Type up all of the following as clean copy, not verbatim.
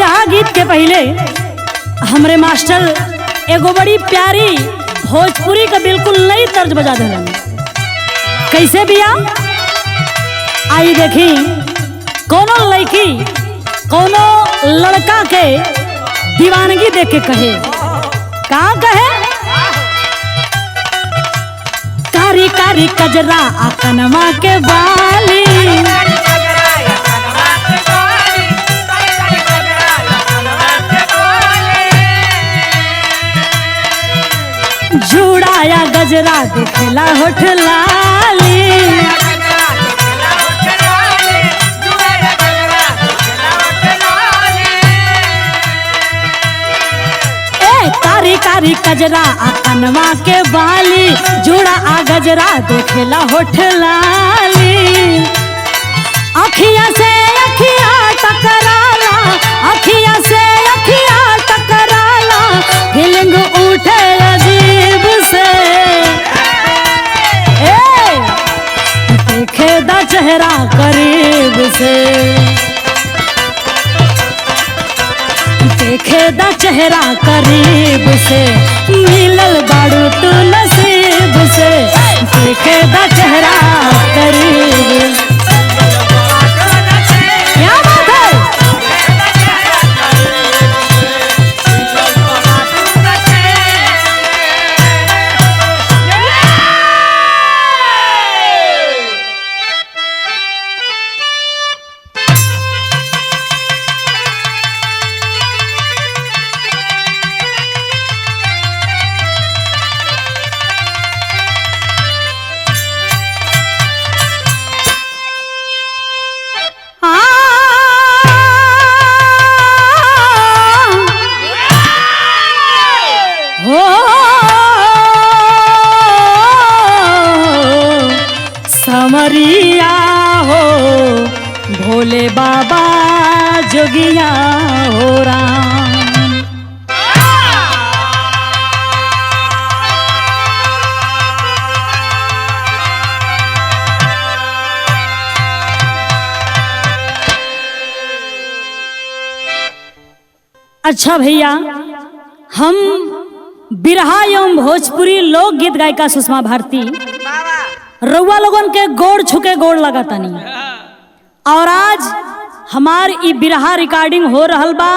बिरहा गीत के पहले हमरे मास्टर एगो बड़ी प्यारी भोजपुरी का बिल्कुल नई तर्ज बजा दिलन। कैसे बिया आई देखी, कोनो लड़की कोनो लड़का के दीवानगी देख के कहे, का कहे, कारी कारी कजरा कनवा के बाली, जुड़ाया गजरा दिखला होठ लाली, कारी कारी कजरा कनवा के बाली, जुड़ा आ गजरा देखेला होठ लाली, अखियां से अखियां टकराला, अखियां से अखियां टकराला, फीलिंग उठे अजीब से, देखे दा चेहरा करीब से, देखे दा चेहरा करीब से, मिलल बाड़ू तू नसीब से, देखे दा चेहरा करीब। क्या बात है, समरिया हो भोले बाबा जोगिया हो राम। अच्छा भैया, हम बिरहा एवं भोजपुरी लोक गीत गायिका सुषमा भारती रउआ लोगन के गोड़ छुके गोड़ लगातानी, और आज हमार ई बिरहा रिकॉर्डिंग हो रहल बा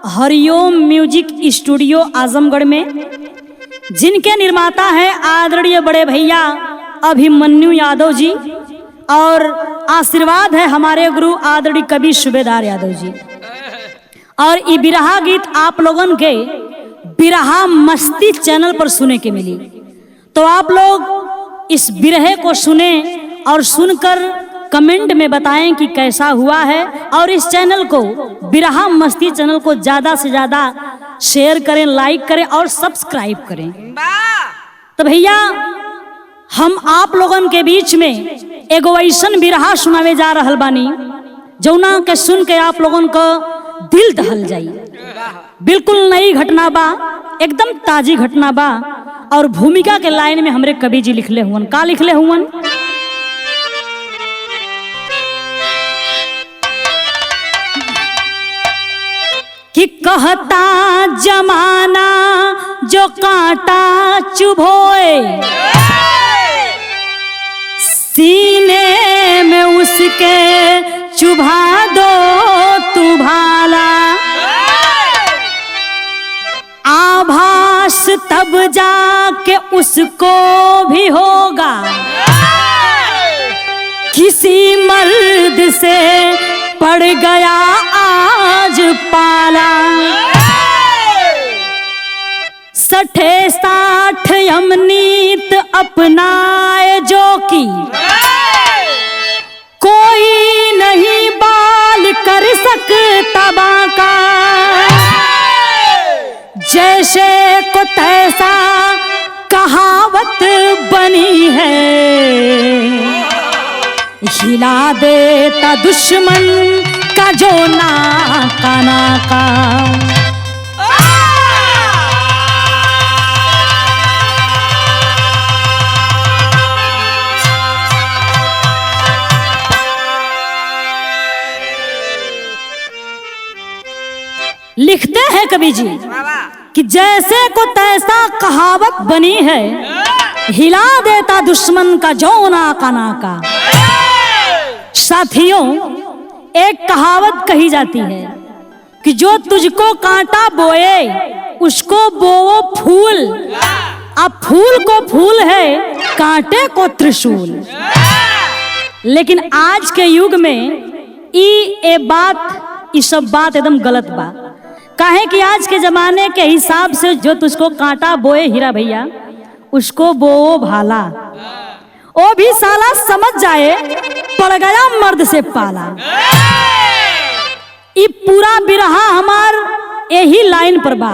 हरिओम म्यूजिक स्टूडियो आजमगढ़ में, जिनके निर्माता हैं आदरणीय बड़े भैया अभिमन्यु यादव जी, और आशीर्वाद है हमारे गुरु आदरणीय कवि सूबेदार यादव जी। और ई बिरहा गीत आप लोगन के बिरहा मस्ती चैनल पर सुने के मिली, तो आप लोग इस बिरहे को सुने और सुनकर कमेंट में बताएं कि कैसा हुआ है, और इस चैनल को बिरहा मस्ती चैनल को ज्यादा से ज्यादा शेयर करें, लाइक करें और सब्सक्राइब करें। तो भैया, हम आप लोगन के बीच में एगो ऐसन बिरहा सुनावे जा रहल बानी जौना के सुन के आप लोगन को दिल दहल जाई। बिल्कुल नई घटना बा, एकदम ताजी घटना बा, और भूमिका के लाइन में हमरे कवि जी लिखले हुवन। का लिखले हुवन, कि कहता जमाना जो कांटा चुभोए, सीने में उसके चुभा दो तू भाला, आभास तब जाके उसको भी होगा किसी मर्द से पड़ गया आज पाला, 60-60 यमनीत अपनाए जो कि कोई नहीं बाल कर सकता बाका, जैसे को तैसा कहावत बनी है, हिला देता दुश्मन का जो नाका नाका। लिखते हैं कवि जी कि जैसे को तैसा कहावत बनी है, हिला देता दुश्मन का जौना का नाका। साथियों, एक कहावत कही जाती है कि जो तुझको कांटा बोए उसको बोवो फूल, अब फूल को फूल है कांटे को त्रिशूल। लेकिन आज के युग में ये सब बात एकदम गलत बा। काहे कि आज के जमाने के हिसाब से जो तुझको कांटा बोए हीरा भैया उसको बोओ भाला। वो भी साला समझ जाए पड़ गया मर्द से पाला। ये पूरा बिरहा हमार यही लाइन पर बा।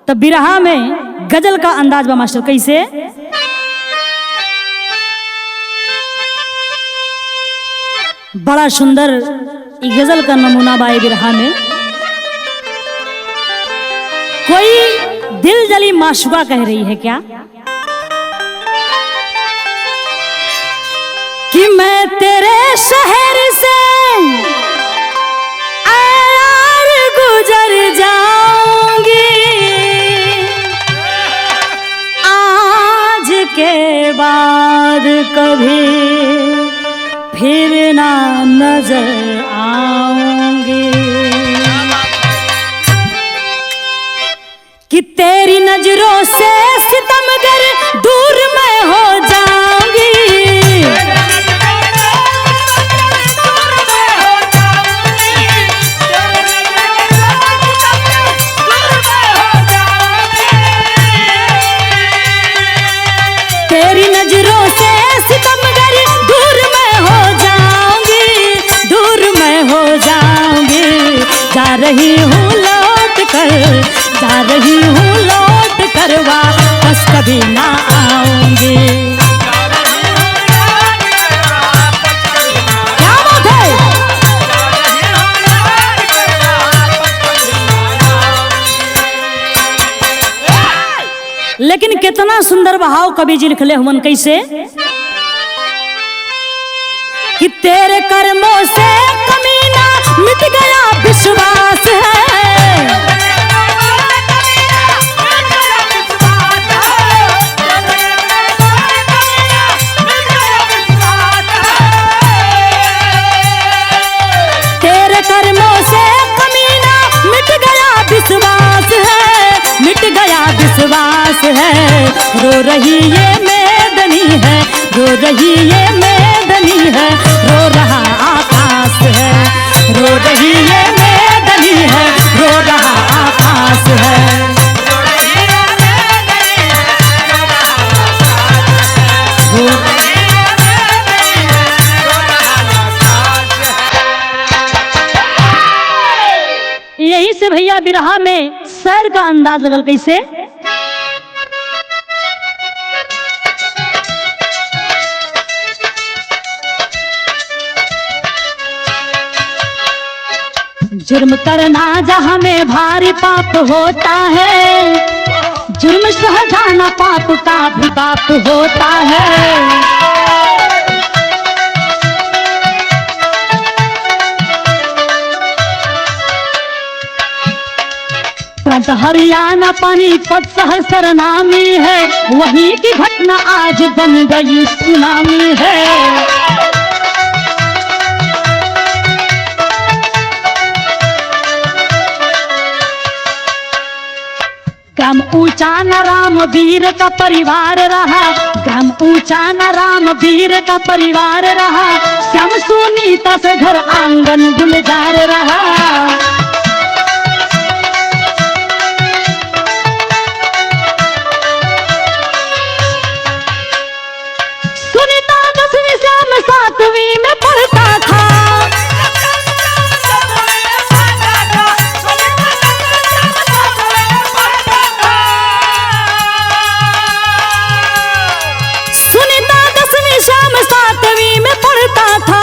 तो बिरहा में गजल का अंदाज बा मास्टर कैसे? बड़ा सुंदर गजल का नमूना बा बिरहा में। कोई दिल जली माशुका कह रही है क्या कि मैं तेरे शहर से यार गुजर जाऊंगी, आज के बाद कभी फिर ना नजर आऊंगी, कि तेरी नजरों से सितमगर दूर मैं हो जाऊंगी, तेरी नजरों से सितमगर दूर मैं हो जाऊंगी, दूर मैं हो जाऊंगी। जा रही हूँ लौट कर, जा रही हूँ लौट कर वापस कभी ना आऊंगी। क्या बात है? लेकिन कितना सुंदर बहाव कवि जी लिखले हुवन कैसे कि तेरे कर्मों से कमीना मिट गया विश्वास है, तेरे कर्मों से कमीना मिट गया विश्वास है, मिट गया विश्वास है। रो रही ये मेदनी है, रो रही ये मेदनी है, रो रहा आकाश है, रो रही ये मेदनी है, रो रहा आकाश है। यही से भैया बिरहा में सैर का अंदाज लगल कैसे? जुर्म करना जहां में भारी पाप होता है, जुर्म सह जाना पाप का भी पाप होता है। हरियाणा पानीपत सहस्र नामी है, वहीं की घटना आज बन गई सुनामी है। ग्राम ऊंचा न राम वीर का परिवार रहा, ग्राम ऊंचा न राम वीर का परिवार रहा, श्याम सुनीता से घर आंगन गुलजार रहा। सातवीं में पढ़ता था, सुनीता 10वीं शाम 7वीं में पढ़ता था।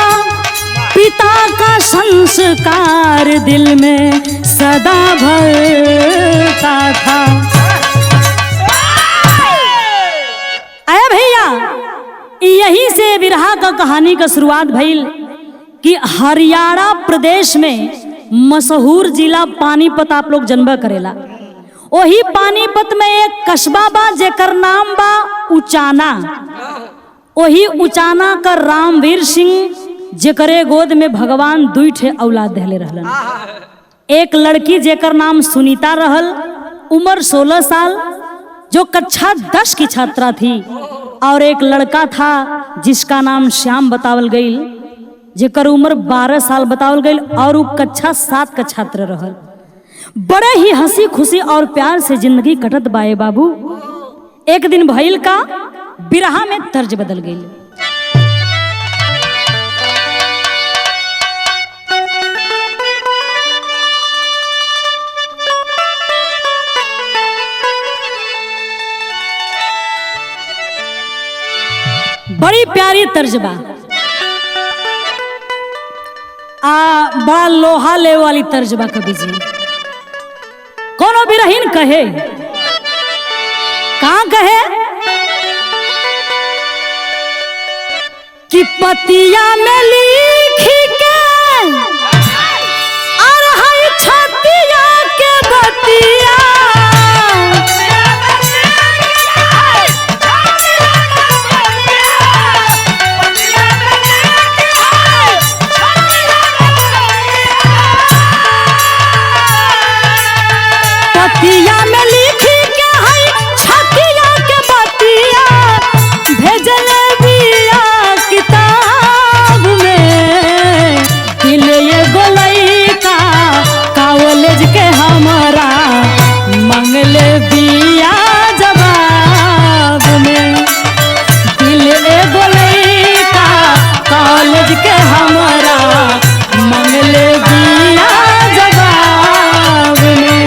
पिता का संस्कार दिल में सदा भरता था। आया भैया, यही से विरहा का कहानी का शुरुआत भइल कि हरियाणा प्रदेश में मशहूर जिला पानीपत आप लोग जनबा करेला। वही पानीपत में एक कस्बा बा जेकर नाम बा उचाना। वही उचाना का रामवीर सिंह जेकरे गोद में भगवान दुई ठे औलाद देले रहलन। एक लड़की जेकर नाम सुनीता रहल, उम्र 16 साल, जो कक्षा 10 की छात्रा थी, और एक लड़का था जिसका नाम श्याम बतावल गईल, जेकर उम्र 12 साल बतावल गईल, और वो कक्षा 7 का छात्र रहल। बड़े ही हंसी खुशी और प्यार से जिंदगी कटत बाए बाबू। एक दिन भइल का बिरहा में तर्ज बदल गई। बड़ी प्यारी तर्जबा, बड़ा लोहा ले वाली तर्जबा कवि जी। कोनो बिरहीन कहे, कहाँ कहे कि पतिया में लिखी के अरहई छतिया के बतिया, पतिया में लिखी के हई छतिया के बतिया, भेजले बिया किताब में। दिल ये गोलैका कॉलेज के हमारा मंगले बिया जवाब में। दिल ये गोलैका कॉलेज के हमारा मंगले बिया जवाब में।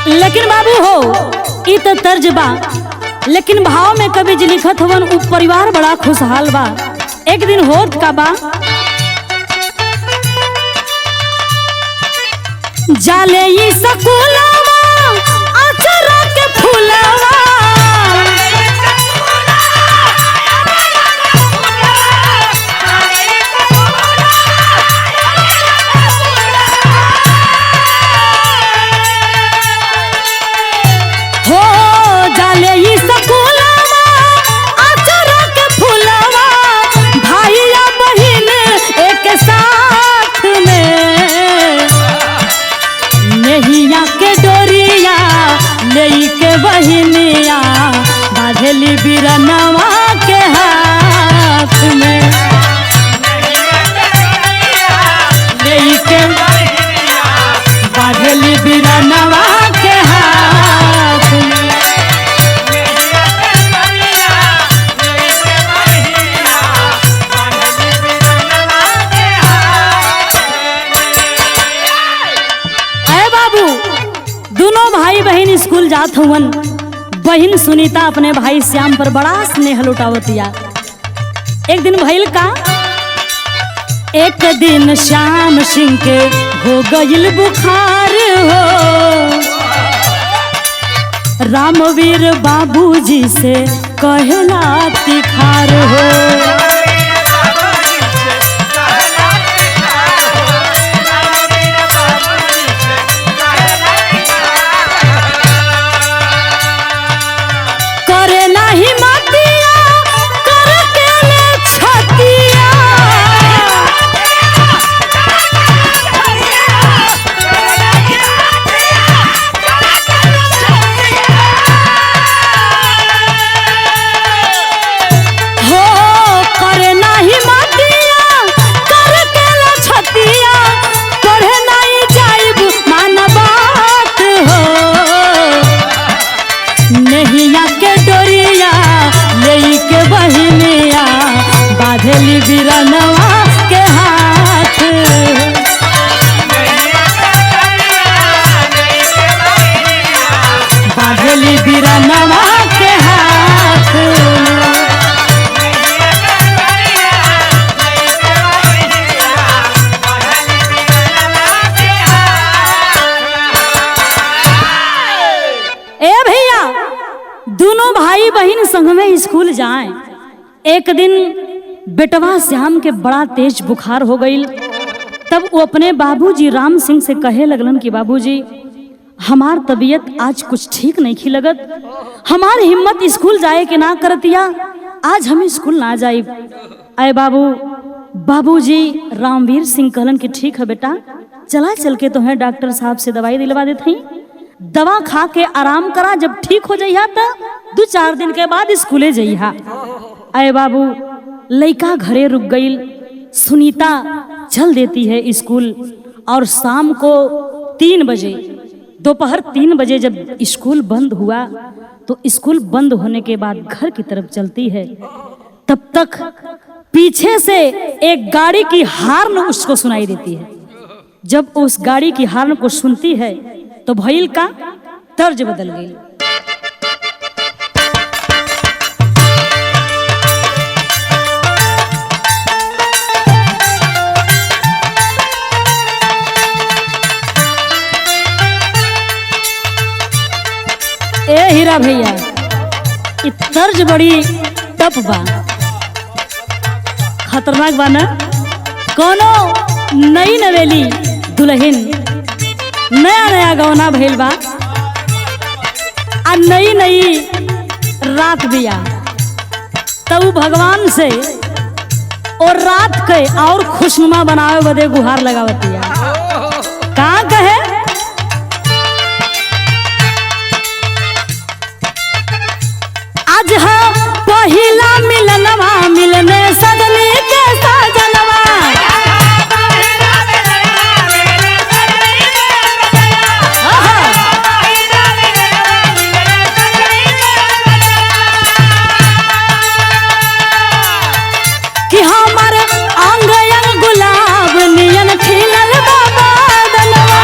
लेकिन बाबू हो ई तो तर्ज बा, लेकिन भाव में कवि जी लिखत हवन उ परिवार बड़ा खुशहाल बा। एक दिन होत का बा, जाले ई सकुलवा अचरा के फूलवा, बहिनिया बाधेली बिरनवा के हाथ में। लेके बाधेली बिरनवा के हाथ में। अरे बाबू, दोनों भाई बहन स्कूल जात हुवन। बहन सुनीता अपने भाई श्याम पर बड़ा स्नेह लुटावतिया। एक दिन भइल का, एक दिन श्याम सिंह के हो गइल बुखार हो, रामवीर बाबूजी से कहला तिखार हो। बाधेली बिरनवा के हाथ, बाधेली बिरनवा के हाथ। भाई बहन संग में स्कूल जाएं। एक दिन बेटवा श्याम के बड़ा तेज बुखार हो गई। तब वो अपने बाबूजी राम सिंह से कहे लगलन कि बाबूजी हमार तबीयत आज कुछ ठीक नहीं खी लगत, हमार हिम्मत स्कूल जाए के ना करतिया, आज हम स्कूल ना जाए। अय बाबूजी रामवीर सिंह कहलन कि ठीक है बेटा, चला चल के तुम्हें डॉक्टर साहब से दवाई दिलवा देते हैं, दवा खा के आराम करा, जब ठीक हो जाइहा तो 2-4 दिन के बाद स्कूले जइहा। अय बाबू लइका घरे रुक गई। सुनीता चल देती है स्कूल और शाम को 3 बजे, दोपहर 3 बजे जब स्कूल बंद हुआ तो स्कूल बंद होने के बाद घर की तरफ चलती है। तब तक पीछे से एक गाड़ी की हॉर्न उसको सुनाई देती है। जब उस गाड़ी की हॉर्न को सुनती है तो भइल का तर्ज बदल गई। ए हीरा भैया, इ तर्ज बड़ी टप बा, खतरनाक बा ना। कोनो नई नवेली दुल्हन नया नया गौना भइल बा आ नई रात बिया, तब भगवान से और रात के और खुशनुमा बनावे बदे गुहार लगावतिया। का कहे आज हम पहिला मिलनवा, मिलने सजनी के साजनवा, कि हमारे अंग अंग गुलाब नियन खिलल बाबा दनवा।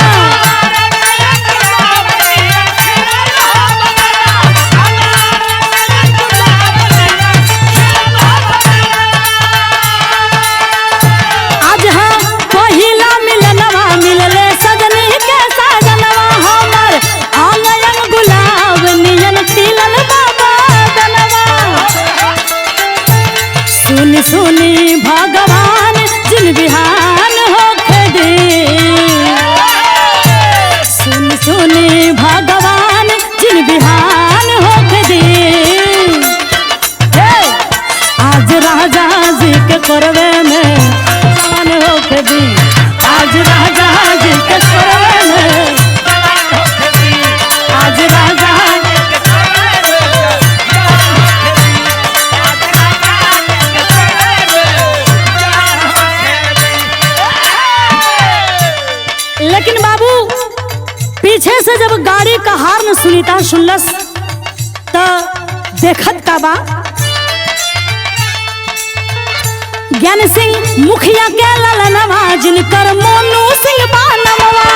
आज हम पहिला मिलनवा, मिलले सजनी के साजनवा, हमार अंग अंग गुलाब नियन खिलल बाबा दनवा। सुनी सुनी भगवान जिन बिहान होके दे, सुनी सुनी भगवान जिन बिहान होके दे। आज राजा जी के करवे में जवान होके दी, आज राजा जी के करवे में, आज राजा लेकिन बाबू पीछे से जब गाड़ी का हॉर्न सुनीता सुनलस तो देखत का बा ज्ञान सिंह मुखिया के ललनवा, जिनकर मोनू सिंह बानमवा।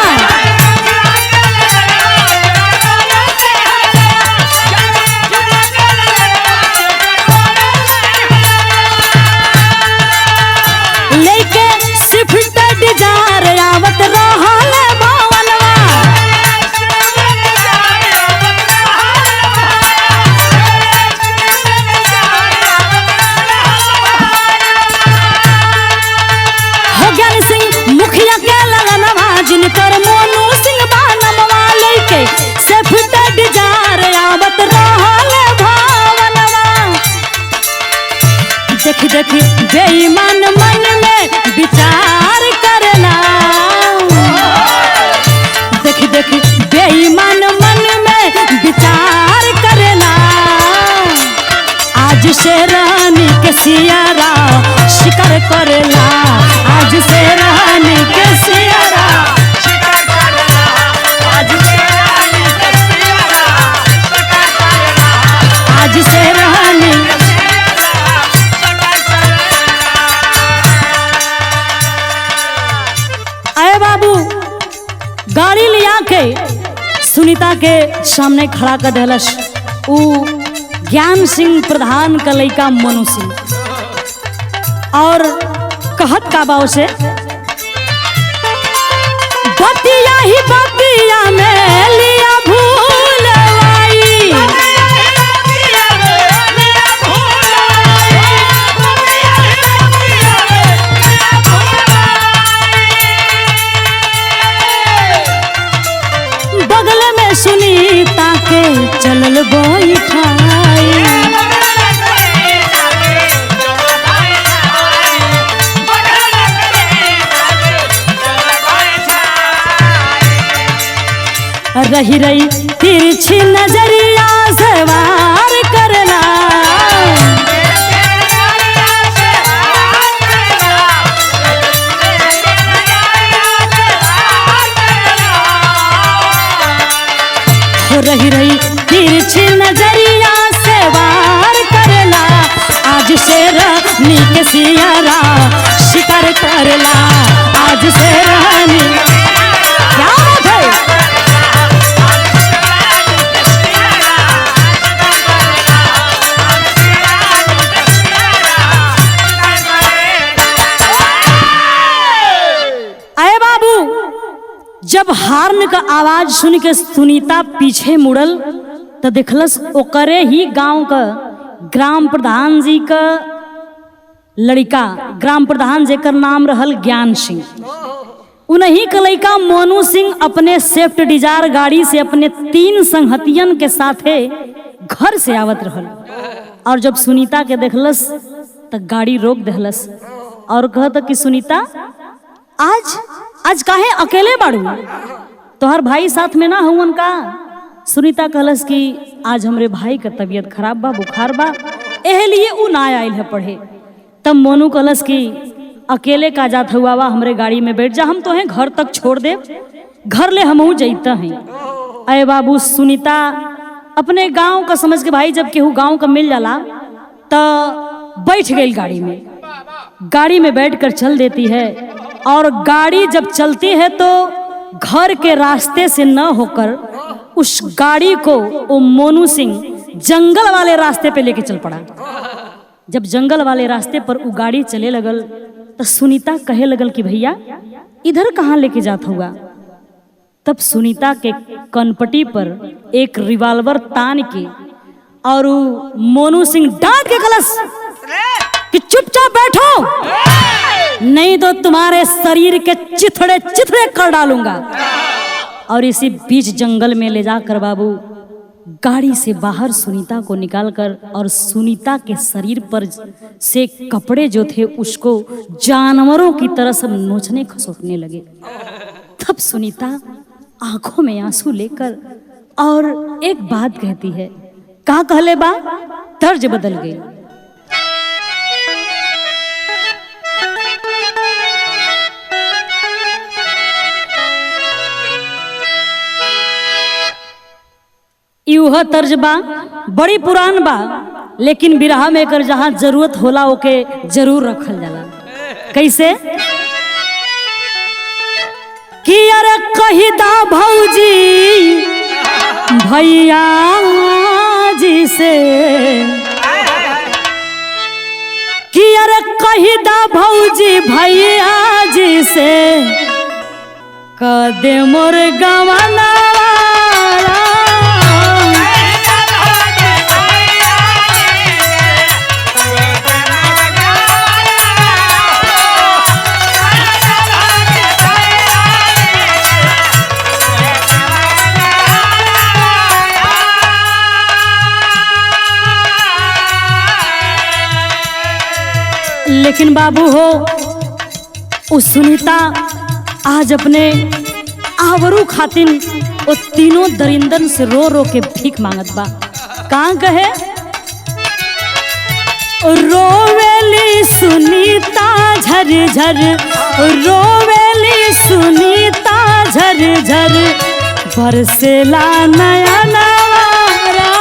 लेके स्विफ्ट डिजायर आवत रहल भवनवा, हो ज्ञान सिंह मुखिया के ललनवा, जिनकर मोनू सिंह बानमवा। लेके स्विफ्ट डिजायर आवत रहल भवनवा। देख देख बेईमान मन में विचार करना, देख देख बेईमान मन में विचार करना। आज से रानी के सियारा शिकार करला, आज से रानी के सियारा शिकार करला, आज से रानी के सियारा शिकार करला, आज से रानी गाड़ी लिया के सुनीता के सामने खड़ा कर देलस। उ ज्ञान सिंह प्रधान का लड़का मनु सिंह और कहत का बाव से बतिया ही बतिया में लिया भूलवाई, बतिया ही बतिया में में सुनीता के चलल बैठाई। रही रही तिरछी नजरिया से वार करना। रही रही तिरछी नजरिया से वार करला। आज से रानी के सियारा शिकार करला। आज से रानी क्या बात है। अरे बाबू, जब हार्न का आवाज सुन के सुनीता पीछे मुड़ल तो देखलस ओकरे ही गांव का ग्राम प्रधान जी का लड़का, ग्राम प्रधान जेकर नाम रहल ज्ञान सिंह। उन्हीं का लड़का मोनू सिंह अपने स्विफ्ट डिजायर गाड़ी से अपने 3 संगहतियन के साथे घर से आवत रहल। और जब सुनीता के देखलस तो गाड़ी रोक देहलस और कहता कि सुनीता आज काहे अकेले बाड़ू, तोहर भाई साथ में ना हुवन का। सुनीता कहलस कि आज हमरे भाई का तबीयत खराब बा, बुखार बा, एहे लिए उ ना आयल है पढ़े। तब मोनू कहलस कि अकेले का जात हुआ वा, हमरे गाड़ी में बैठ जा, हम तोहें घर तक छोड़ दे, घर ले हमहू जैता हैं। अरे बाबू, सुनीता अपने गांव का समझ के भाई जब केहू गांव का मिल जाला तो बैठ गई गाड़ी में। गाड़ी में बैठकर चल देती है और गाड़ी जब चलती है तो घर के रास्ते से न होकर उस गाड़ी को वो मोनू सिंह जंगल वाले रास्ते पे लेके चल पड़ा। जब जंगल वाले रास्ते पर वो गाड़ी चले लगल तो सुनीता कहे लगल कि भैया इधर कहाँ लेके जात हुआ। तब सुनीता के कनपटी पर एक रिवाल्वर तान के और मोनू सिंह डांट के कलस कि चुपचाप बैठो, नहीं तो तुम्हारे शरीर के चिथड़े चिथड़े कर डालूंगा। और इसी बीच जंगल में ले जाकर बाबू गाड़ी से बाहर सुनीता को निकालकर और सुनीता के शरीर पर से कपड़े जो थे उसको जानवरों की तरह सब नोचने खसोटने लगे। तब सुनीता आंखों में आंसू लेकर और एक बात कहती है, का कहले बा, तर्ज बदल गई। यूह तर्ज बा, बड़ी पुरान बा, लेकिन बिरहा में कर जहाँ जरूरत होला ओके जरूर रखल जाला। कैसे कि अरे कही दा भौजी भैया जी से, कि अरे कही दा भौजी भैया जी से, कदे मोर गवाना लेकिन बाबू हो उस सुनीता आज अपने आवरू खातिन वो तीनों दरिंदन से रो रो के भीख मांगत बा। कहाँ कहे रोवेली सुनीता झर झर, रोवेली सुनीता झर झर, बरसेला नया नवारा।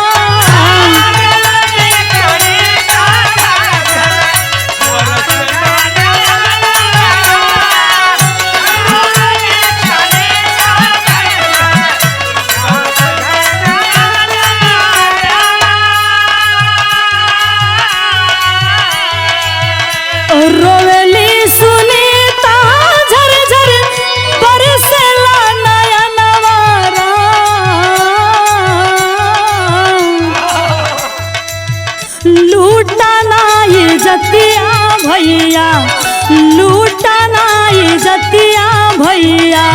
रोवेली सुनीता झर झर, बरसेला नया नवारा। लूटा नाई जतिया भैया, लूटा नाई जतिया भैया,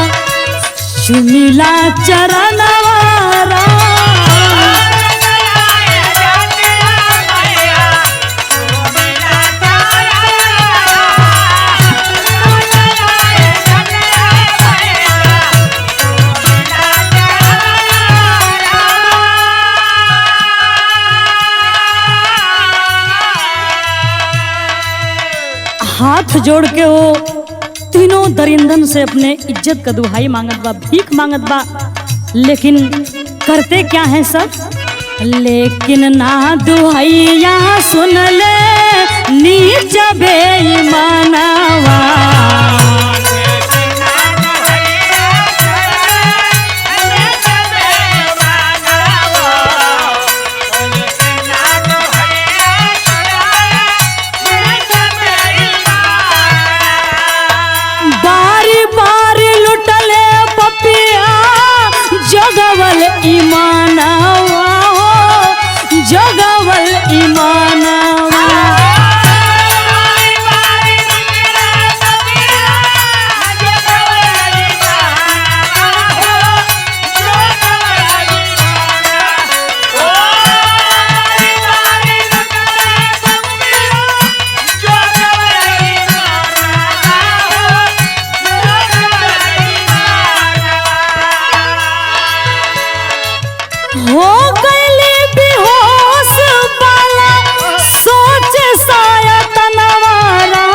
चुमिला चरणवारा हाथ जोड़ के वो तीनों दरिंदन से अपने इज्जत का दुहाई मांगत बा, भीख मांगत बा। लेकिन करते क्या है सब? लेकिन ना दुहाइया सुन ले नीच बेईमानवा। जगवल ईमानवा जगवल ईमानवा। हो गईले बेहोश बाला सोच साया तनवारा।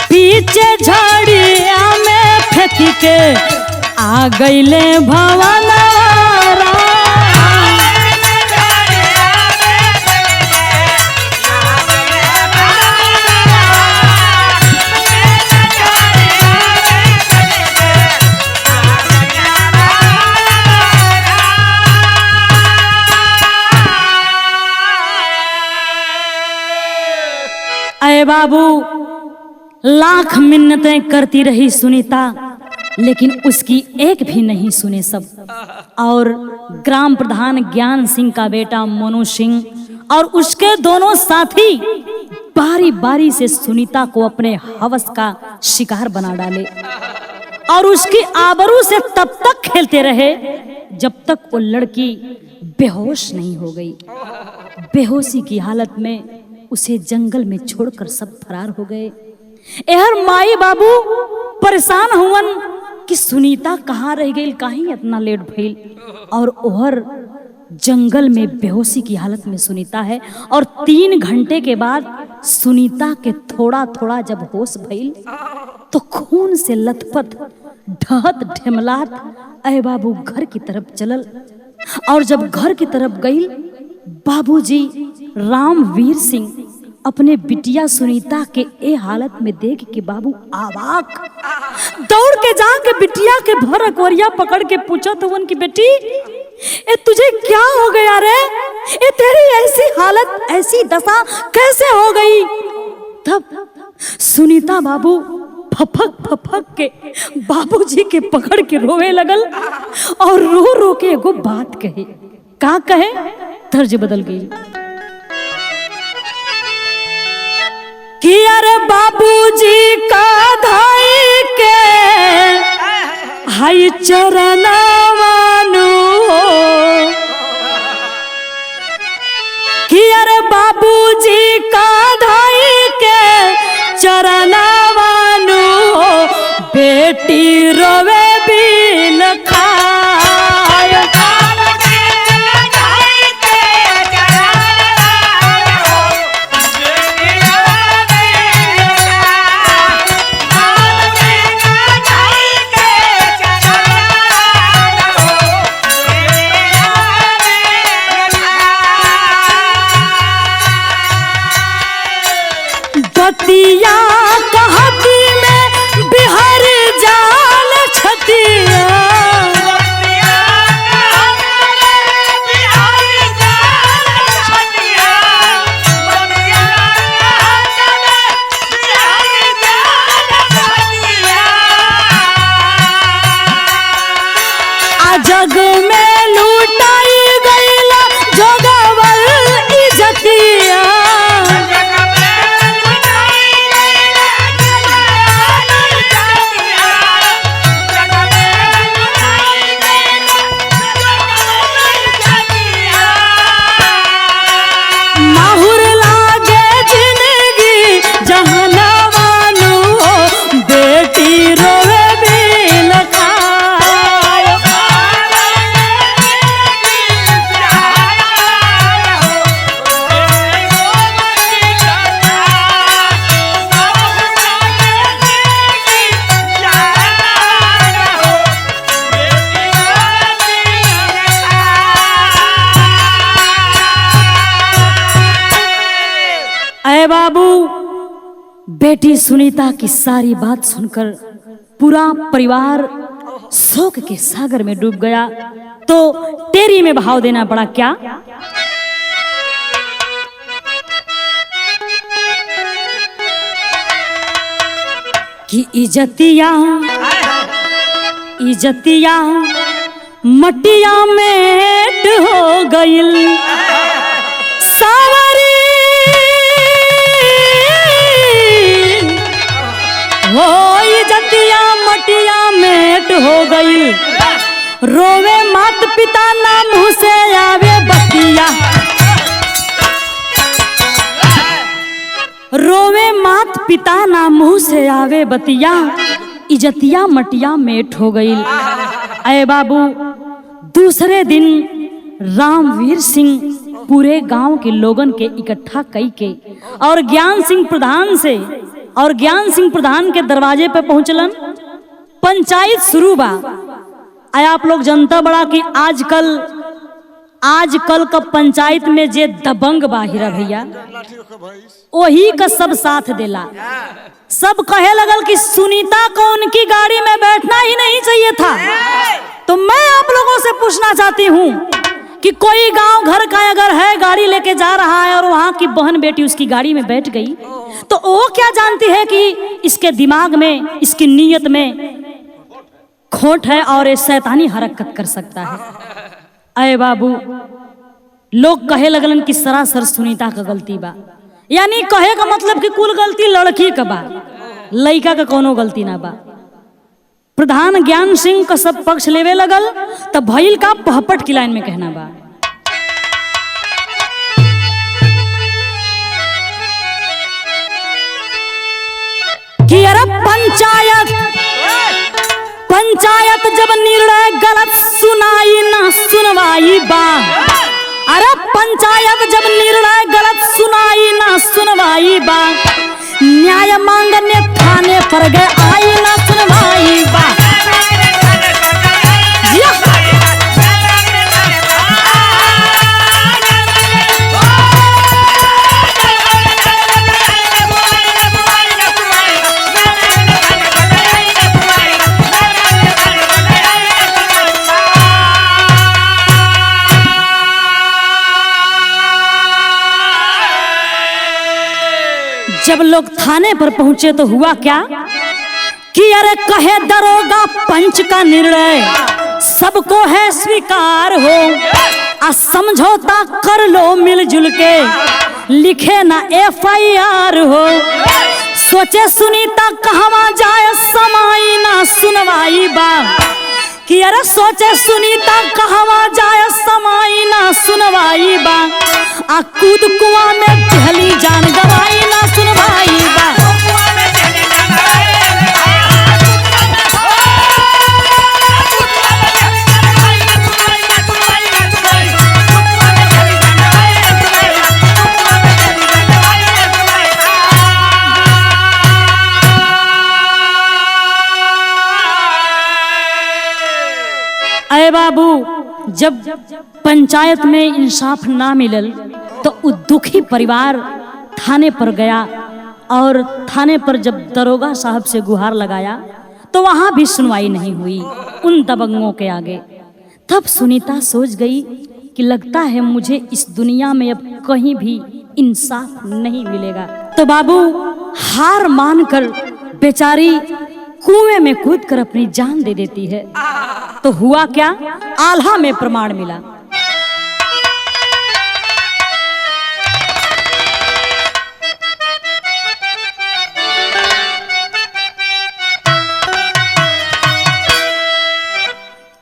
बीच झाड़िया में फेंक के आ गईले भवनवारा। अरे बाबू, लाख मिन्नतें करती रही सुनीता, लेकिन उसकी एक भी नहीं सुने सब। और ग्राम प्रधान ज्ञान सिंह का बेटा मोनू सिंह और उसके दोनों साथी बारी बारी से सुनीता को अपने हवस का शिकार बना डाले और उसकी आबरू से तब तक खेलते रहे जब तक वो लड़की बेहोश नहीं हो गई। बेहोशी की हालत में उसे जंगल में छोड़कर सब फरार हो गए। एहर माई बाबू परेशान हुवन कि सुनीता कहाँ रह गई, कहीं इतना लेट भइल। और ओहर जंगल में बेहोशी की हालत में सुनीता है। और 3 घंटे के बाद सुनीता के थोड़ा थोड़ा जब होश भइल तो खून से लथपथ ढहत ढेमलात अय बाबू घर की तरफ चलल। और जब घर की तरफ गई, बाबूजी रामवीर सिंह अपने बिटिया सुनीता के ए हालत में देख के बाबू आवाक दौड़ के जाके बिटिया के भर अकवरिया पकड़ के पूछा तो उनकी बेटी, ए तुझे क्या हो गया रे? ए तेरी ऐसी हालत, ऐसी दशा कैसे हो गई? तब सुनीता बाबू फफक फफक के बाबूजी के पकड़ के रोवे लगल और रो रो के एगो बात कहे। का कहे? तर्ज बदल गई कि अरे बाबूजी का धाई के हाई चरणवानु कि अरे बाबूजी का धाई के चरणवानु बेटी रोवे बिन खाए। बतिया कहती में बिहार जाल छतिया आ जग में लूटाई गईला जोगवल इज्जतिया। बेटी सुनीता की सारी बात सुनकर पूरा परिवार शोक के सागर में डूब गया। तो तेरी में भाव देना पड़ा क्या? कि इजतिया इजतिया मटिया मेट हो गइल, सावरी हो इजतिया मटिया मेट हो गइल, रोवे मात पिता ना मुँह से आवे बतिया, रोवे मात पिता ना मुँह से आवे बतिया, इजतिया मटिया मेट हो गई। अय बाबू, दूसरे दिन रामवीर सिंह पूरे गांव के लोगन के इकट्ठा कई के और ज्ञान सिंह प्रधान के दरवाजे पे पहुंचलन। पंचायत शुरू बा। आय आप लोग जनता बड़ा कि आजकल का पंचायत में जे दबंग बा हीरा भैया, वही का सब साथ देला। सब कहे लगल कि सुनीता को उनकी गाड़ी में बैठना ही नहीं चाहिए था। तो मैं आप लोगों से पूछना चाहती हूँ कि कोई गांव घर का अगर है, गाड़ी लेके जा रहा है और वहां की बहन बेटी उसकी गाड़ी में बैठ गई, तो वो क्या जानती है कि इसके दिमाग में, इसकी नीयत में खोट है और ये शैतानी हरकत कर सकता है। अय बाबू, लोग कहे लगलन कि सरासर सुनीता का गलती बा। यानी कहे का मतलब कि कुल गलती लड़की का बा, लड़का का कोनो गलती ना बा। प्रधान ज्ञान सिंह का सब पक्ष लेवे लगल। तब भइल का पहपट की लाइन में कहना बा कि अरे पंचायत जब निर्णय गलत सुनाई ना सुनवाई बा, अरे पंचायत जब निर्णय गलत सुनाई ना सुनवाई बा, न्याय मांगने थाने पर गए आई ना सुनवाई बा। जब लोग थाने पर पहुंचे तो हुआ क्या कि अरे कहे दरोगा पंच का निर्णय सबको है स्वीकार हो, आ समझौता कर लो मिलजुल के, लिखे ना FIR हो। सोचे सुनीता कहवा जाए समाई ना सुनवाई बा, कि अरे सोचे सुनीता कहवा जाए समाई ना सुनवाई बा, आ कूद कुआं में पहली जान गवाई ना सुनवाई बा। अरे बाबू, जब पंचायत में इंसाफ ना मिलल तो दुखी परिवार थाने पर गया और थाने पर जब दरोगा साहब से गुहार लगाया तो वहां भी सुनवाई नहीं हुई उन दबंगों के आगे। तब सुनीता सोच गई कि लगता है मुझे इस दुनिया में अब कहीं भी इंसाफ नहीं मिलेगा। तो बाबू हार मानकर बेचारी कुएं में कूदकर अपनी जान दे देती है। तो हुआ क्या, आल्हा में प्रमाण मिला।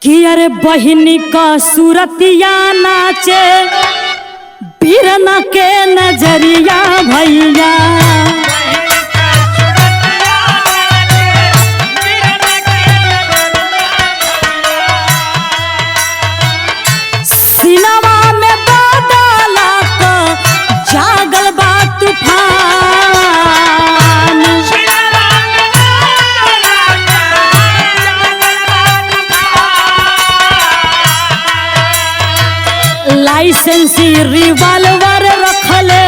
कि अरे बहिनी का सूरतिया नाचे बीरना के नजरिया भैया, सिनवा में बादला का जागल बा तूफान, लाइसेंसी रिवाल्वर रखले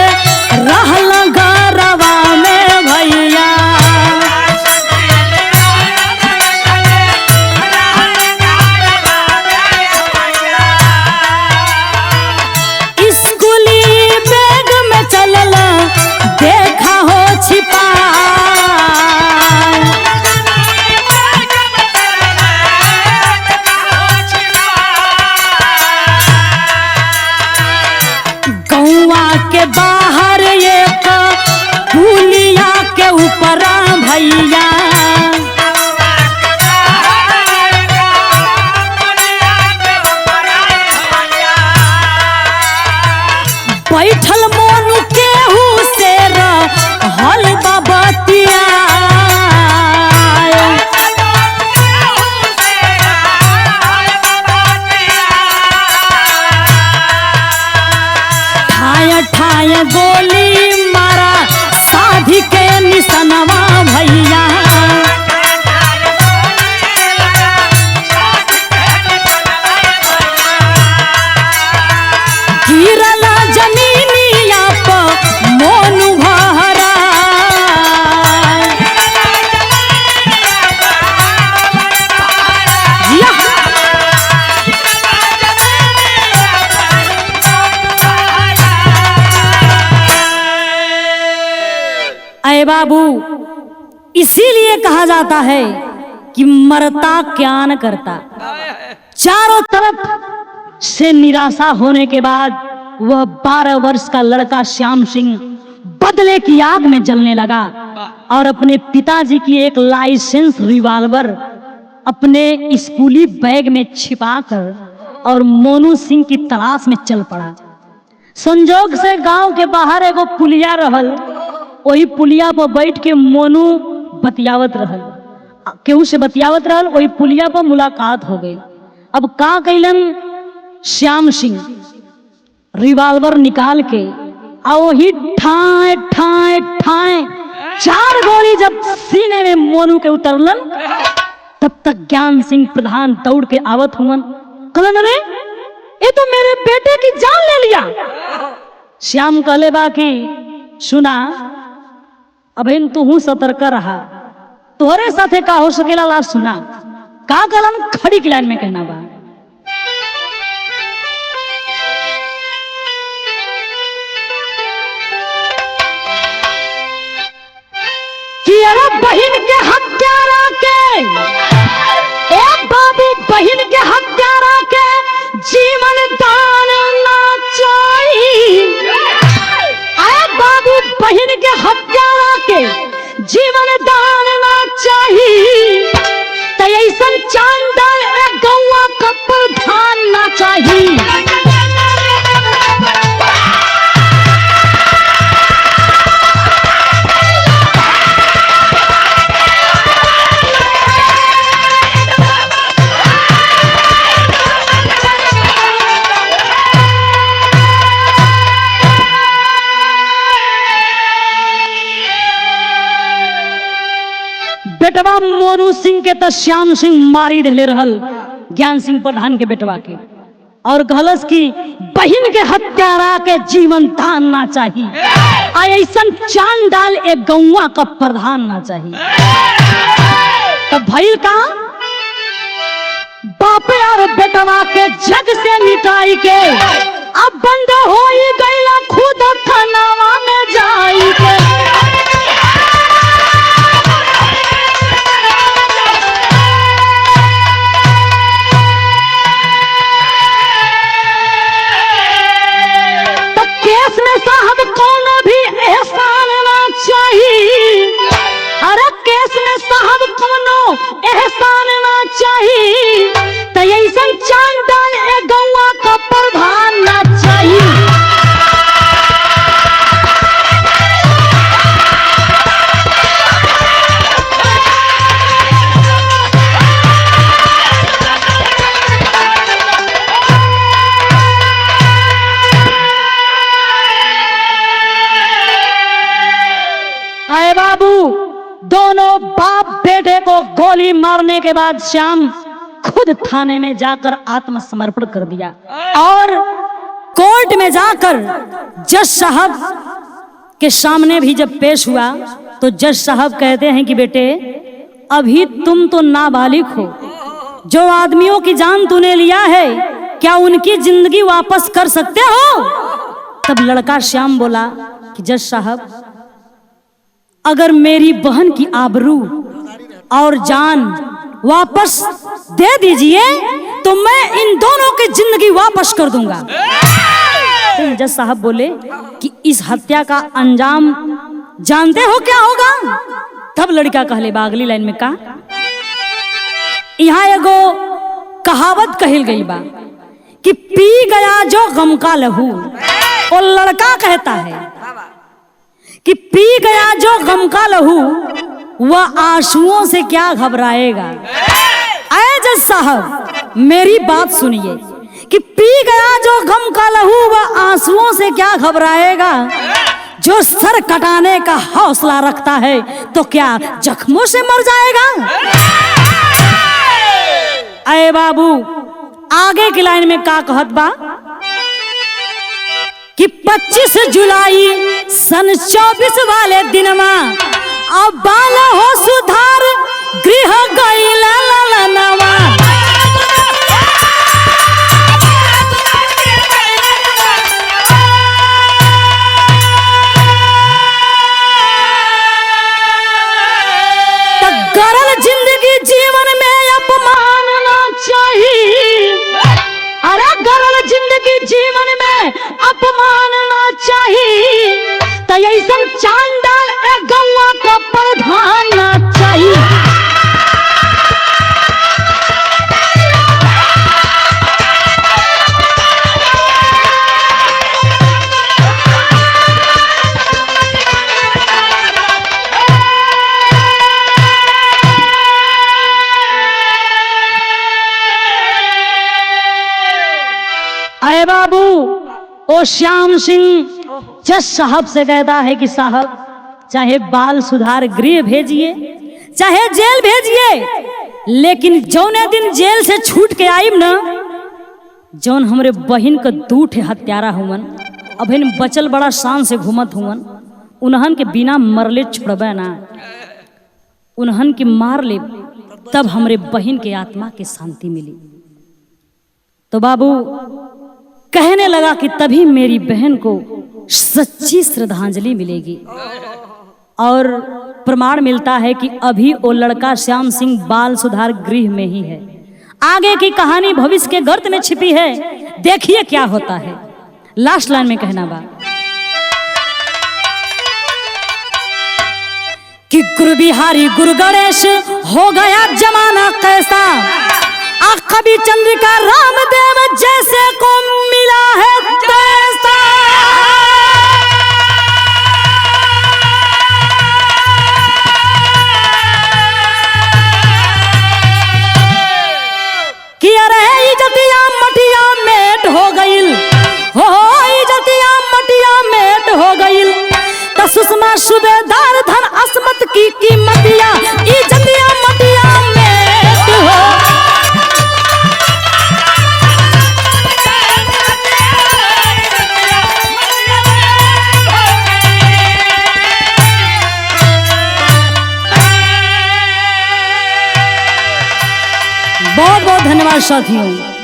रहल गरवा में भैया, भैया। बैठल मोनू केहू से रहल बबतिया। ठाय ठाय गोली मारा साधी के निसनवा भैया। गिरल जमीनिया पर मोनू भरा। अरे बाबू, इसीलिए कहा जाता है कि मरता क्या न करता। चारों तरफ से निराशा होने के बाद वह 12 वर्ष का लड़का श्याम सिंह बदले की आग में जलने लगा और अपने पिताजी की एक लाइसेंस रिवॉल्वर अपने स्कूली बैग में छिपाकर और मोनू सिंह की तलाश में चल पड़ा। संजोग से गांव के बाहर एगो पुलिया रहल, वही पुलिया पर बैठ के मोनू बतियावत रहल, केहू से बतियावत रहल, वही पुलिया पर मुलाकात हो गई। अब का कैलन श्याम सिंह, रिवॉल्वर निकाल के आ वही ठाए ठाए ठाए 4 गोली जब सीने में मोनू के उतरलन, तब तक ज्ञान सिंह प्रधान दौड़ के आवत हुवन। कहलन अरे ये तो मेरे बेटे की जान ले लिया। श्याम कहले बा कि सुना, अबेन तू हूँ सतर्क रहा, तोहरे साथे का हो सकेला ला सुना। का कहलन खड़ी की लाइन में कहना बा कि अरे बहन के हत्यारा के, ए बाबू बहन के हत्यारा के जीवन दान ना चाहिए। अरे बाबू बहन के हत्यारा के जीवन दान ना चाहिए। तो ऐसा चांदल गौवा का प्रधान ना चाहिए। बेटवा मोनू सिंह के तो श्याम सिंह मारी ढले रहल ज्ञान सिंह प्रधान के बेटवा के, और कहलस कि बहन के हत्यारा के जीवन दान ना चाहिए। ऐसा चांद डाल एक गौवा का प्रधान ना चाहिए। तब भइल का बापे और बेटवा के जग से मिटाई के अब बंद हो गईला खुद थानावा में जाई के। साहब कौन भी एहसान ना चाहिए। अरे केस में साहब कोनो एहसान ना चाहिए। तो ऐसा चांदन ए गौवा का प्रधान ना चाहिए। बाबू दोनों बाप बेटे को गोली मारने के बाद श्याम खुद थाने में जाकर आत्मसमर्पण कर दिया और कोर्ट में जाकर जज साहब के सामने भी जब पेश हुआ तो जज साहब कहते हैं कि बेटे अभी तुम तो नाबालिग हो, जो आदमियों की जान तूने लिया है क्या उनकी जिंदगी वापस कर सकते हो? तब लड़का श्याम बोला कि जज साहब अगर मेरी बहन की आबरू और जान वापस दे दीजिए तो मैं इन दोनों की जिंदगी वापस कर दूंगा। तो जज साहब बोले कि इस हत्या का अंजाम जानते हो क्या होगा? तब लड़का कहले बा अगली लाइन में का, यहाँ एगो कहावत कहल गई बा कि पी गया जो गम का लहू। और लड़का कहता है कि पी गया जो गम का लहू वह आंसुओं से क्या घबराएगा। ऐ जज साहब मेरी बात सुनिए कि पी गया जो गम का लहू वह आंसुओं से क्या घबराएगा। जो सर कटाने का हौसला रखता है तो क्या जख्मों से मर जाएगा। अरे बाबू आगे की लाइन में का कहत बा कि 25 जुलाई सन 24 वाले दिन में अब बाल हो सुधार गृह गई ललनवा। गरल जिंदगी जीवन में अपमान ना चाहिए। अरे गरल जिंदगी जीवन में अपमान ना चाहिए। तो ऐसा चांडाल गौवा का प्रधान ना चाहिए। अरे बाबू ओ श्याम सिंह जज साहब से कहता है कि साहब चाहे बाल सुधार गृह भेजिए चाहे जेल भेजिए, लेकिन जौने दिन जेल से छूट के आईब ना, जौन हमरे बहन का दूठ हत्यारा हुवन अभिन बचल बड़ा शान से घूमत हुवन, उन्हन के बिना मरले छोड़बे ना, उन्हन के मार ले तब हमरे बहन के आत्मा के शांति मिली। तो बाबू कहने लगा कि तभी मेरी बहन को सच्ची श्रद्धांजलि मिलेगी। और प्रमाण मिलता है कि अभी वो लड़का श्याम सिंह बाल सुधार गृह में ही है। आगे की कहानी भविष्य के गर्त में छिपी है, देखिए क्या होता है। लास्ट लाइन में कहना बा कि गुरु बिहारी गुरु गणेश हो गया जमाना कैसा। कवि चंद्रिका रामदेव जैसे को मिला है तैसा। कि अरे इज्जतिया मटिया मेट हो गईल, हो इज्जतिया मटिया मेट हो गईल। तो सुषमा सूबेदार धन असमत की कीमतिया इज्जतिया मटिया मेट हो। बहुत बहुत धन्यवाद साथियों।